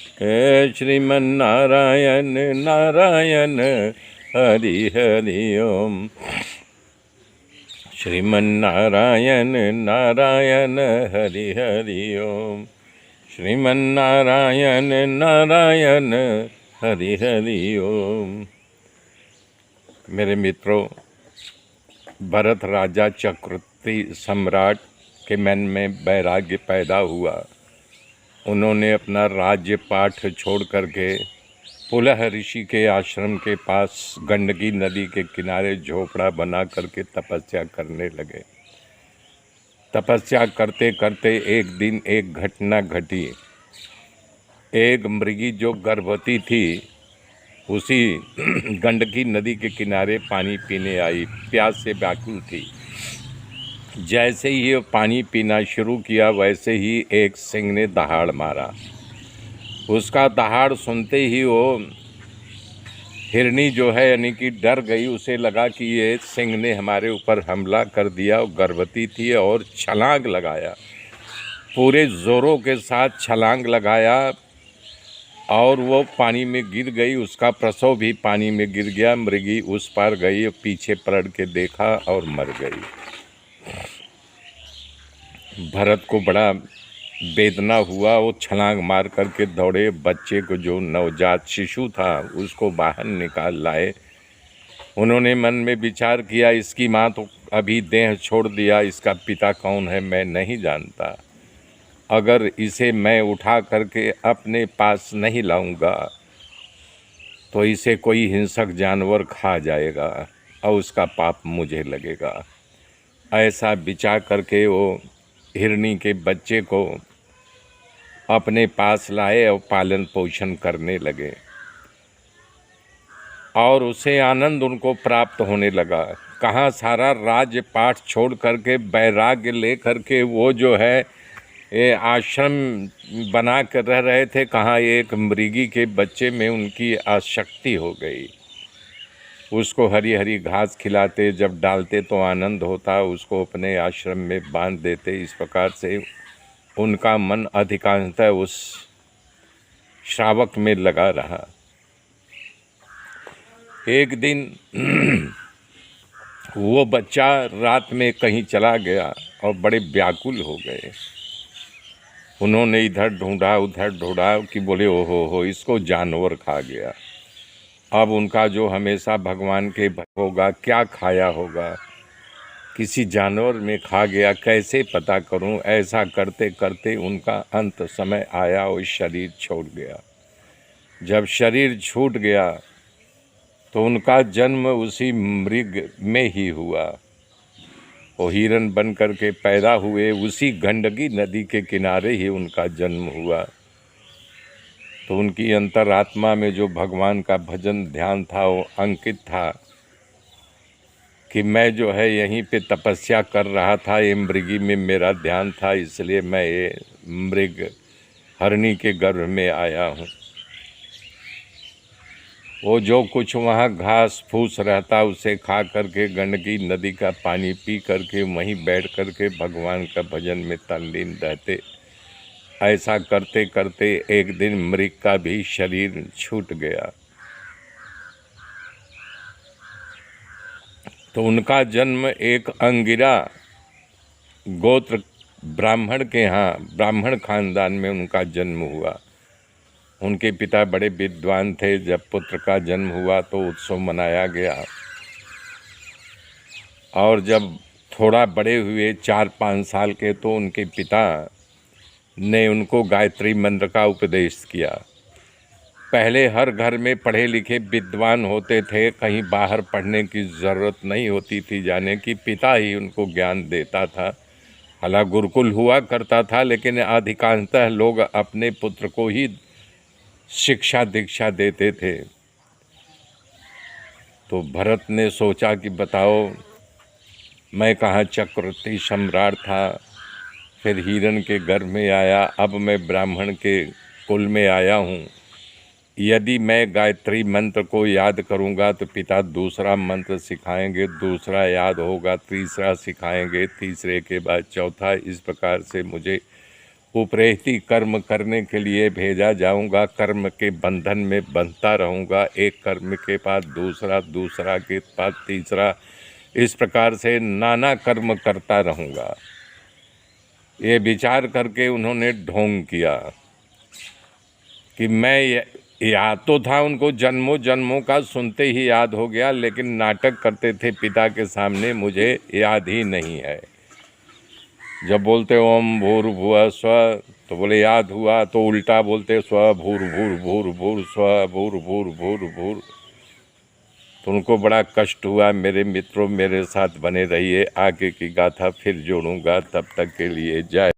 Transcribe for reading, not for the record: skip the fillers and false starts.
श्रीमन्नारायण नारायण हरि हरि ओम। श्रीमन्नारायण नारायण हरि हरि ओम। श्रीमन्नारायण नारायण हरि हरि ओम। मेरे मित्रों, भरत राजा चक्रवर्ती सम्राट के मन में वैराग्य पैदा हुआ। उन्होंने अपना राज्य पाठ छोड़ करके पुलह ऋषि के आश्रम के पास गंडकी नदी के किनारे झोपड़ा बना करके तपस्या करने लगे। तपस्या करते करते एक दिन एक घटना घटी। एक मृगी जो गर्भवती थी उसी गंडकी नदी के किनारे पानी पीने आई, प्यास से व्याकुल थी। जैसे ही ये पानी पीना शुरू किया वैसे ही एक सिंह ने दहाड़ मारा। उसका दहाड़ सुनते ही वो हिरनी जो है यानी कि डर गई। उसे लगा कि ये सिंह ने हमारे ऊपर हमला कर दिया। वो गर्भवती थी और छलांग लगाया, पूरे ज़ोरों के साथ छलांग लगाया और वो पानी में गिर गई। उसका प्रसव भी पानी में गिर गया। मृगी उस पार गई, पीछे पलट के देखा और मर गई। भरत को बड़ा वेदना हुआ। वो छलांग मार करके दौड़े, बच्चे को जो नवजात शिशु था उसको बाहर निकाल लाए। उन्होंने मन में विचार किया, इसकी माँ तो अभी देह छोड़ दिया, इसका पिता कौन है मैं नहीं जानता। अगर इसे मैं उठा करके अपने पास नहीं लाऊंगा तो इसे कोई हिंसक जानवर खा जाएगा और उसका पाप मुझे लगेगा। ऐसा विचार करके वो हिरनी के बच्चे को अपने पास लाए और पालन पोषण करने लगे और उसे आनंद उनको प्राप्त होने लगा। कहाँ सारा राज्य पाठ छोड़ करके वैराग्य ले करके वो जो है ये आश्रम बना कर रह रहे थे, कहाँ एक मृगी के बच्चे में उनकी आसक्ति हो गई। उसको हरी हरी घास खिलाते, जब डालते तो आनंद होता, उसको अपने आश्रम में बांध देते। इस प्रकार से उनका मन अधिकांशतः उस श्रावक में लगा रहा। एक दिन वो बच्चा रात में कहीं चला गया और बड़े व्याकुल हो गए। उन्होंने इधर ढूंढा उधर ढूंढा कि बोले ओहो हो, इसको जानवर खा गया। अब उनका जो हमेशा भगवान के होगा, क्या खाया होगा, किसी जानवर में खा गया, कैसे पता करूं। ऐसा करते करते उनका अंत समय आया और शरीर छोड़ गया। जब शरीर छूट गया तो उनका जन्म उसी मृग में ही हुआ। वो हिरन बन करके पैदा हुए, उसी गंडकी नदी के किनारे ही उनका जन्म हुआ। तो उनकी अंतरात्मा में जो भगवान का भजन ध्यान था वो अंकित था कि मैं जो है यहीं पे तपस्या कर रहा था, ये मृगी में मेरा ध्यान था, इसलिए मैं ये मृग हरणी के गर्भ में आया हूँ। वो जो कुछ वहाँ घास फूस रहता उसे खा करके गंडकी नदी का पानी पी करके वहीं बैठ करके भगवान का भजन में तल्लीन रहते। ऐसा करते करते एक दिन मृग का भी शरीर छूट गया। तो उनका जन्म एक अंगिरा गोत्र ब्राह्मण के यहाँ, ब्राह्मण खानदान में उनका जन्म हुआ। उनके पिता बड़े विद्वान थे। जब पुत्र का जन्म हुआ तो उत्सव मनाया गया और जब थोड़ा बड़े हुए 4-5 साल के तो उनके पिता ने उनको गायत्री मंत्र का उपदेश किया। पहले हर घर में पढ़े लिखे विद्वान होते थे, कहीं बाहर पढ़ने की ज़रूरत नहीं होती थी जाने की, पिता ही उनको ज्ञान देता था। हालांकि गुरुकुल हुआ करता था लेकिन अधिकांशतः लोग अपने पुत्र को ही शिक्षा दीक्षा देते थे। तो भरत ने सोचा कि बताओ, मैं कहाँ चक्रवर्ती सम्राट था, फिर हिरण के गर्भ में आया, अब मैं ब्राह्मण के कुल में आया हूँ। यदि मैं गायत्री मंत्र को याद करूँगा तो पिता दूसरा मंत्र सिखाएंगे, दूसरा याद होगा, तीसरा सिखाएंगे, तीसरे के बाद चौथा। इस प्रकार से मुझे उपरेती कर्म करने के लिए भेजा जाऊंगा, कर्म के बंधन में बंधता रहूंगा, एक कर्म के बाद दूसरा, दूसरा के बाद तीसरा, इस प्रकार से नाना कर्म करता रहूंगा। ये विचार करके उन्होंने ढोंग किया कि मैं याद तो था उनको, जन्मों जन्मों का सुनते ही याद हो गया, लेकिन नाटक करते थे पिता के सामने, मुझे याद ही नहीं है। जब बोलते ओम भूर्भुवः स्वः तो बोले याद हुआ, तो उल्टा बोलते स्व भूर स्व भूर। तो उनको बड़ा कष्ट हुआ। मेरे मित्रों, मेरे साथ बने रहिए, आगे की गाथा फिर जोड़ूंगा। तब तक के लिए जय।